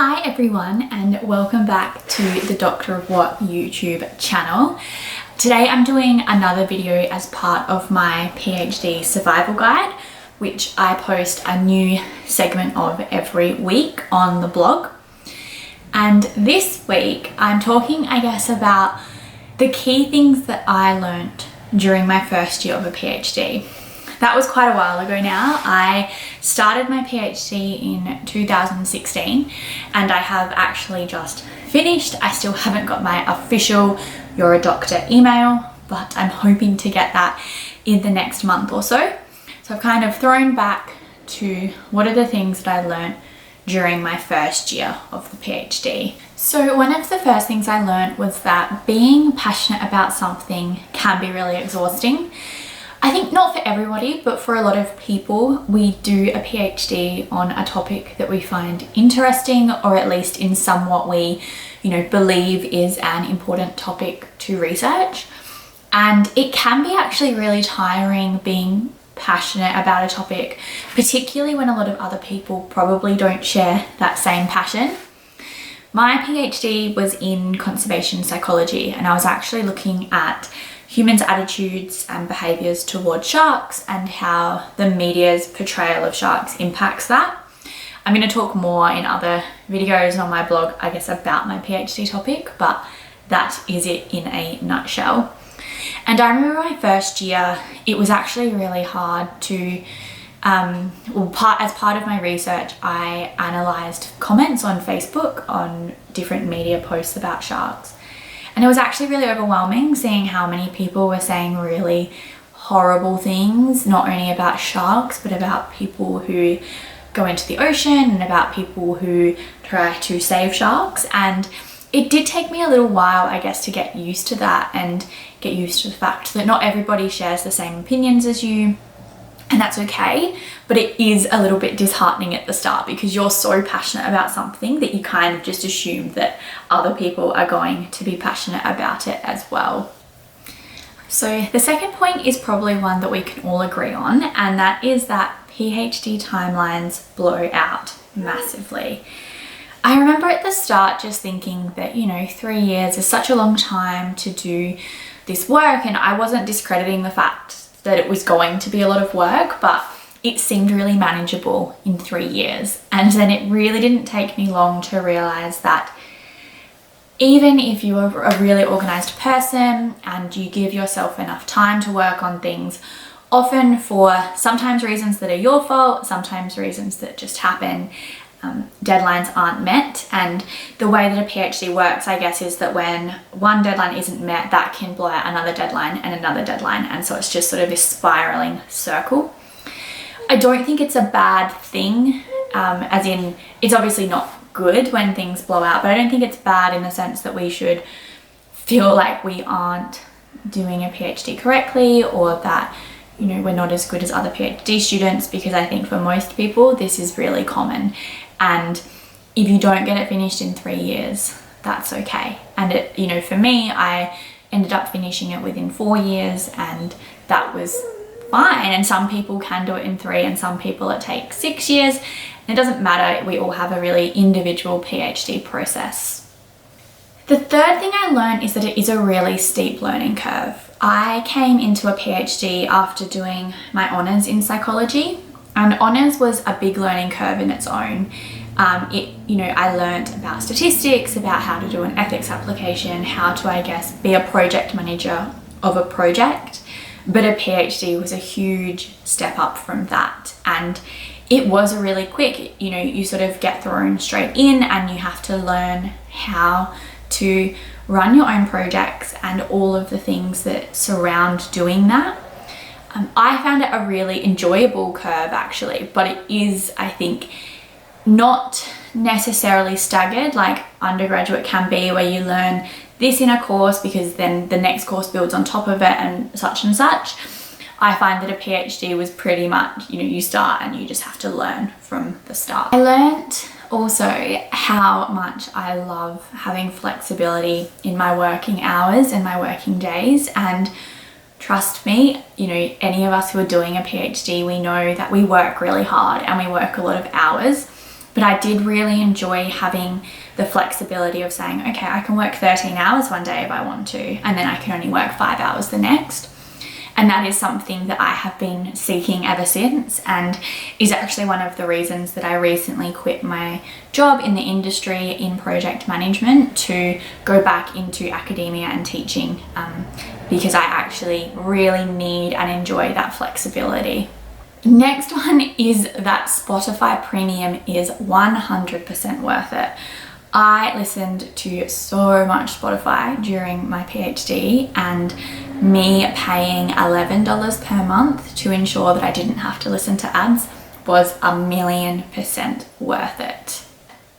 Hi everyone, and welcome back to the Doctor of What YouTube channel. Today I'm doing another video as part of my PhD survival guide, which I post a new segment of every week on the blog. And this week I'm talking, about the key things that I learnt during my first year of a PhD. That was quite a while ago now. I started my PhD in 2016 and I have actually just finished. I still haven't got my official "You're a Doctor" email, but I'm hoping to get that in the next month or so. So I've kind of thrown back to what are the things that I learned during my first year of the PhD. So one of the first things I learned was that being passionate about something can be really exhausting. I think not for everybody, but for a lot of people, we do a PhD on a topic that we find interesting, or at least in somewhat we, believe is an important topic to research. And it can be actually really tiring being passionate about a topic, particularly when a lot of other people probably don't share that same passion. My PhD was in conservation psychology, and I was actually looking at humans' attitudes and behaviours towards sharks and how the media's portrayal of sharks impacts that. I'm going to talk more in other videos on my blog, about my PhD topic, but that is it in a nutshell. And I remember my first year, it was actually really hard to, as part of my research, I analysed comments on Facebook on different media posts about sharks. And it was actually really overwhelming seeing how many people were saying really horrible things, not only about sharks, but about people who go into the ocean and about people who try to save sharks. And it did take me a little while, to get used to that and get used to the fact that not everybody shares the same opinions as you. And that's okay, but it is a little bit disheartening at the start because you're so passionate about something that you kind of just assume that other people are going to be passionate about it as well. So the second point is probably one that we can all agree on, and that is that PhD timelines blow out massively. I remember at the start just thinking that, 3 years is such a long time to do this work, and I wasn't discrediting the fact that it was going to be a lot of work, but it seemed really manageable in 3 years. And then it really didn't take me long to realize that even if you are a really organized person and you give yourself enough time to work on things, often for sometimes reasons that are your fault, sometimes reasons that just happen, deadlines aren't met. And the way that a PhD works, is that when one deadline isn't met, that can blow out another deadline and another deadline. And so it's just sort of this spiraling circle. I don't think it's a bad thing, as in it's obviously not good when things blow out, but I don't think it's bad in the sense that we should feel like we aren't doing a PhD correctly, or that we're not as good as other PhD students, because I think for most people this is really common. And if you don't get it finished in 3 years, that's okay. And it, for me, I ended up finishing it within 4 years, and that was fine. And some people can do it in 3, and some people it takes 6 years. And it doesn't matter. We all have a really individual PhD process. The third thing I learned is that it is a really steep learning curve. I came into a PhD after doing my honours in psychology, and honours was a big learning curve in its own. I learned about statistics, about how to do an ethics application, how to, be a project manager of a project. But a PhD was a huge step up from that. And it was really quick. You sort of get thrown straight in and you have to learn how to run your own projects and all of the things that surround doing that. I found it a really enjoyable curve actually, but it is, I think, not necessarily staggered like undergraduate can be, where you learn this in a course because then the next course builds on top of it and such and such. I find that a PhD was pretty much, you start and you just have to learn from the start. I learned also how much I love having flexibility in my working hours and my working days. And trust me, any of us who are doing a PhD, we know that we work really hard and we work a lot of hours. But But I did really enjoy having the flexibility of saying, okay, I can work 13 hours one day if I want to, and then I can only work 5 hours the next. And that is something that I have been seeking ever since, and is actually one of the reasons that I recently quit my job in the industry in project management to go back into academia and teaching, because I actually really need and enjoy that flexibility. Next one is that Spotify Premium is 100% worth it. I listened to so much Spotify during my PhD, and me paying $11 per month to ensure that I didn't have to listen to ads was 1,000,000% worth it.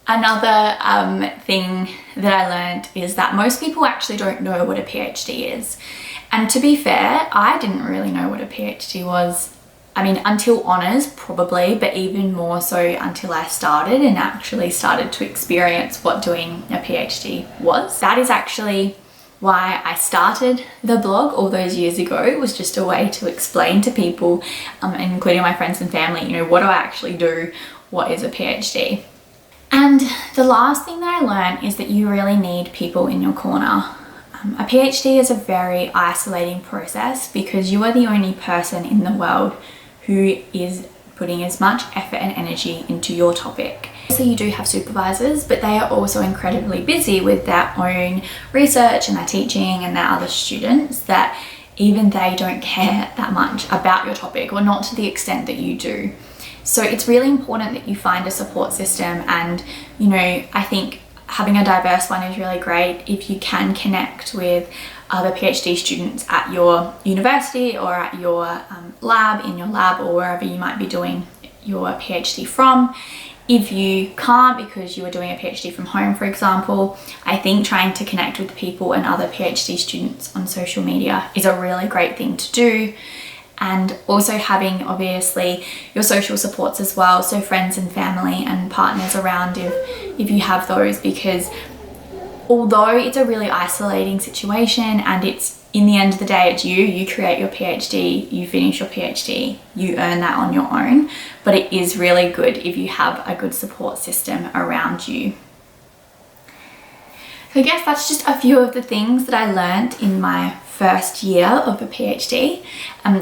Another thing that I learned is that most people actually don't know what a PhD is. And to be fair, I didn't really know what a PhD was. I mean, until honours probably, but even more so until I started and actually started to experience what doing a PhD was. That is actually why I started the blog all those years ago. It was just a way to explain to people, including my friends and family, you know, what do I actually do? What is a PhD? And the last thing that I learned is that you really need people in your corner. A PhD is a very isolating process because you are the only person in the world who is putting as much effort and energy into your topic. So you do have supervisors, but they are also incredibly busy with their own research and their teaching and their other students, that even they don't care that much about your topic, or not to the extent that you do. So it's really important that you find a support system, and you know, I think having a diverse one is really great. If you can connect with other PhD students at your university or at your lab, in your lab, or wherever you might be doing your PhD from. If you can't because you are doing a PhD from home, for example, I think trying to connect with people and other PhD students on social media is a really great thing to do. And also having, obviously, your social supports as well, so friends and family and partners around if you have those, because although it's a really isolating situation and it's, in the end of the day, it's you create your PhD, you finish your PhD, you earn that on your own, but it is really good if you have a good support system around you. So I guess that's just a few of the things that I learned in my first year of a PhD.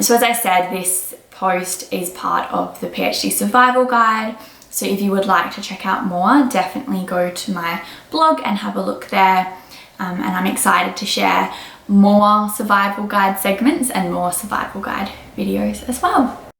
So as I said, this post is part of the PhD survival guide. So if you would like to check out more, definitely go to my blog and have a look there. And I'm excited to share more survival guide segments and more survival guide videos as well.